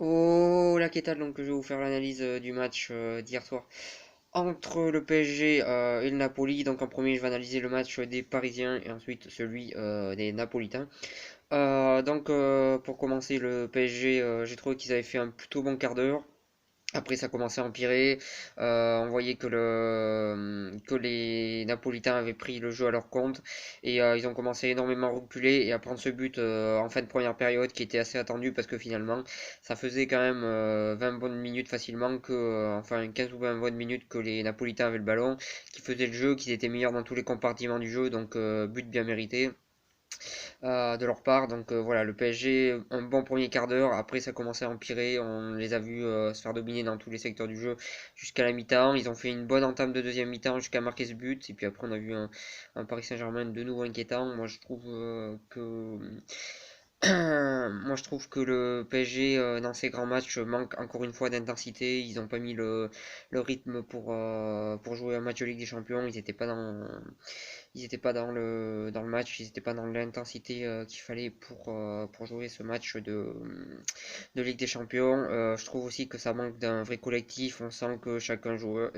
Oh la Kétal, donc je vais vous faire l'analyse du match d'hier soir entre le PSG et le Napoli. Donc en premier, je vais analyser le match des Parisiens et ensuite celui des Napolitains. Pour commencer, le PSG, j'ai trouvé qu'ils avaient fait un plutôt bon quart d'heure. Après, ça commençait à empirer. On voyait que les Napolitains avaient pris le jeu à leur compte et ils ont commencé énormément à reculer et à prendre ce but en fin de première période qui était assez attendu parce que finalement, ça faisait quand même 20 bonnes minutes facilement enfin 15 ou 20 bonnes minutes que les Napolitains avaient le ballon, qui faisaient le jeu, qu'ils étaient meilleurs dans tous les compartiments du jeu, donc but bien mérité de leur part. Voilà, le PSG, un bon premier quart d'heure. Après, ça commençait à empirer. On les a vus se faire dominer dans tous les secteurs du jeu jusqu'à la mi-temps. Ils ont fait une bonne entame de deuxième mi-temps jusqu'à marquer ce but. Et puis après, on a vu un Paris Saint-Germain de nouveau inquiétant. Moi, je trouve moi, je trouve que le PSG, dans ces grands matchs, manque encore une fois d'intensité. Ils n'ont pas mis le rythme pour jouer un match de Ligue des Champions. Ils étaient pas dans le match, ils n'étaient pas dans l'intensité qu'il fallait pour jouer ce match de Ligue des Champions. Je trouve aussi que ça manque d'un vrai collectif. On sent que chaque joueur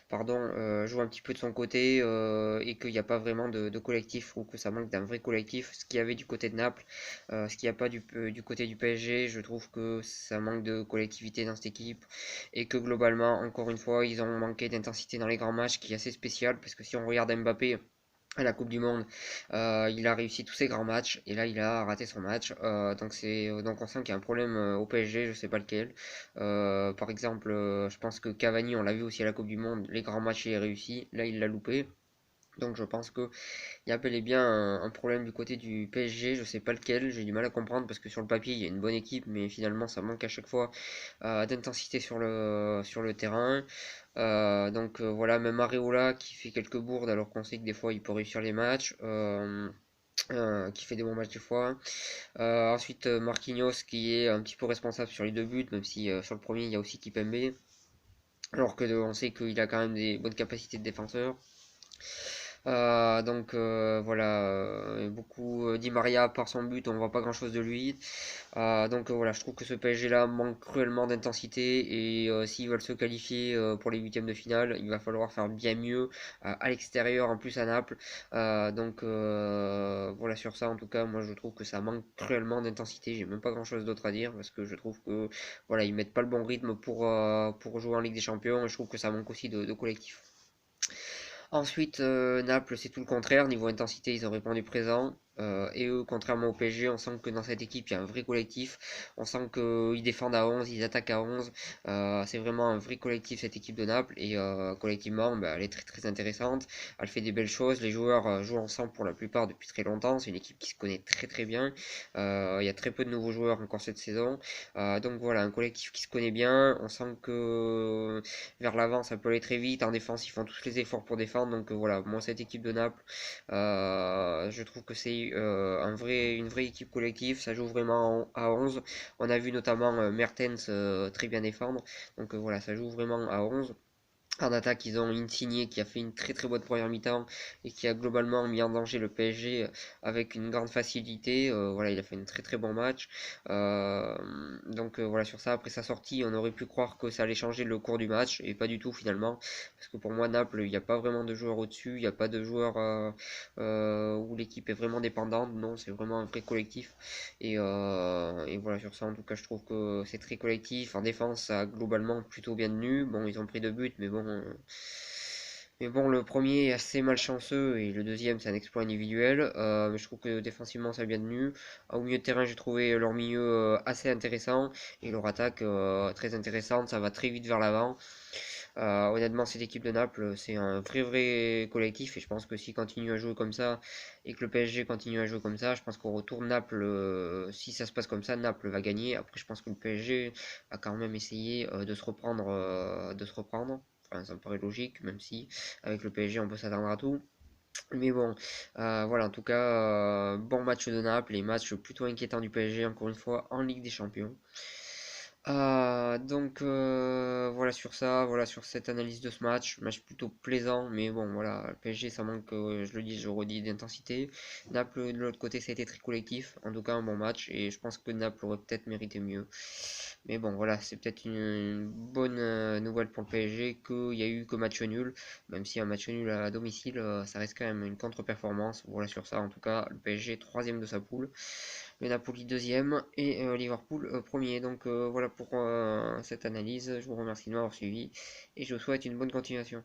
joue un petit peu de son côté et qu'il n'y a pas vraiment de collectif. Je trouve que ça manque d'un vrai collectif. Ce qu'il y avait du côté de Naples, ce qu'il n'y a pas du côté du PSG, je trouve que ça manque de collectivité dans cette équipe et que globalement, encore une fois, ils ont manqué d'intensité dans les grands matchs, qui est assez spécial parce que si on regarde Mbappé à la Coupe du Monde, il a réussi tous ses grands matchs et là il a raté son match. Donc on sent qu'il y a un problème au PSG, je sais pas lequel. Par exemple, je pense que Cavani, on l'a vu aussi à la Coupe du Monde, les grands matchs il a réussi, là il l'a loupé. Donc je pense que il y a bel et bien un problème du côté du PSG, je sais pas lequel, j'ai du mal à comprendre parce que sur le papier il y a une bonne équipe, mais finalement ça manque à chaque fois d'intensité sur le terrain. Voilà, même Areola qui fait quelques bourdes alors qu'on sait que des fois il peut réussir les matchs, qui fait des bons matchs des fois. Ensuite Marquinhos qui est un petit peu responsable sur les deux buts, même si sur le premier il y a aussi Kipembe, alors que on sait qu'il a quand même des bonnes capacités de défenseur. Voilà, beaucoup Di Maria par son but, on voit pas grand chose de lui. Voilà, je trouve que ce PSG là manque cruellement d'intensité et s'ils veulent se qualifier pour les huitièmes de finale, il va falloir faire bien mieux à l'extérieur, en plus à Naples. Voilà, sur ça en tout cas, moi je trouve que ça manque cruellement d'intensité. J'ai même pas grand chose d'autre à dire parce que je trouve que voilà, ils mettent pas le bon rythme pour jouer en Ligue des Champions et je trouve que ça manque aussi de collectif. Ensuite, Naples, c'est tout le contraire. Niveau intensité, ils ont répondu présent. Et eux, contrairement au PSG, on sent que dans cette équipe, il y a un vrai collectif. On sent qu'ils défendent à 11, ils attaquent à 11. C'est vraiment un vrai collectif, cette équipe de Naples. Et collectivement, bah, elle est très très intéressante. Elle fait des belles choses. Les joueurs jouent ensemble pour la plupart depuis très longtemps. C'est une équipe qui se connaît très très bien. Il y a très peu de nouveaux joueurs encore cette saison. Donc voilà, un collectif qui se connaît bien. On sent que vers l'avant, ça peut aller très vite. En défense, ils font tous les efforts pour défendre. Voilà, moi, cette équipe de Naples, je trouve que c'est une vraie équipe collective. Ça joue vraiment à 11. On a vu notamment Mertens très bien défendre. Voilà, ça joue vraiment à 11. En attaque, ils ont Insigne qui a fait une très très bonne première mi-temps et qui a globalement mis en danger le PSG avec une grande facilité. Voilà, il a fait un très très bon match. Voilà, sur ça, après sa sortie, on aurait pu croire que ça allait changer le cours du match et pas du tout finalement. Parce que pour moi, Naples, il n'y a pas vraiment de joueurs au-dessus, il n'y a pas de joueurs où l'équipe est vraiment dépendante. Non, c'est vraiment un vrai collectif. Et voilà, sur ça, en tout cas, je trouve que c'est très collectif. En défense, ça a globalement plutôt bien tenu. Bon, ils ont pris deux buts, mais bon, le premier est assez malchanceux et le deuxième, c'est un exploit individuel. Mais je trouve que défensivement, ça a bien tenu. Au milieu de terrain, j'ai trouvé leur milieu assez intéressant et leur attaque très intéressante. Ça va très vite vers l'avant. Honnêtement, cette équipe de Naples, c'est un vrai vrai collectif et je pense que s'ils continuent à jouer comme ça et que le PSG continue à jouer comme ça, je pense qu'au retour Naples, si ça se passe comme ça, Naples va gagner. Après, je pense que le PSG va quand même essayer de se reprendre. Enfin, ça me paraît logique, même si avec le PSG on peut s'attendre à tout. Mais bon, voilà, en tout cas, bon match de Naples et match plutôt inquiétant du PSG, encore une fois, en Ligue des Champions. Voilà sur ça, voilà sur cette analyse de ce match plutôt plaisant, mais bon voilà, le PSG ça manque, je le dis, je le redis, d'intensité. Naples de l'autre côté ça a été très collectif, en tout cas un bon match, et je pense que Naples aurait peut-être mérité mieux. Mais bon voilà, c'est peut-être une bonne nouvelle pour le PSG qu'il y a eu que match nul, même si un match nul à domicile, ça reste quand même une contre-performance. Voilà sur ça, en tout cas, le PSG troisième de sa poule, le Napoli deuxième et Liverpool premier. Voilà pour cette analyse. Je vous remercie de m'avoir suivi et je vous souhaite une bonne continuation.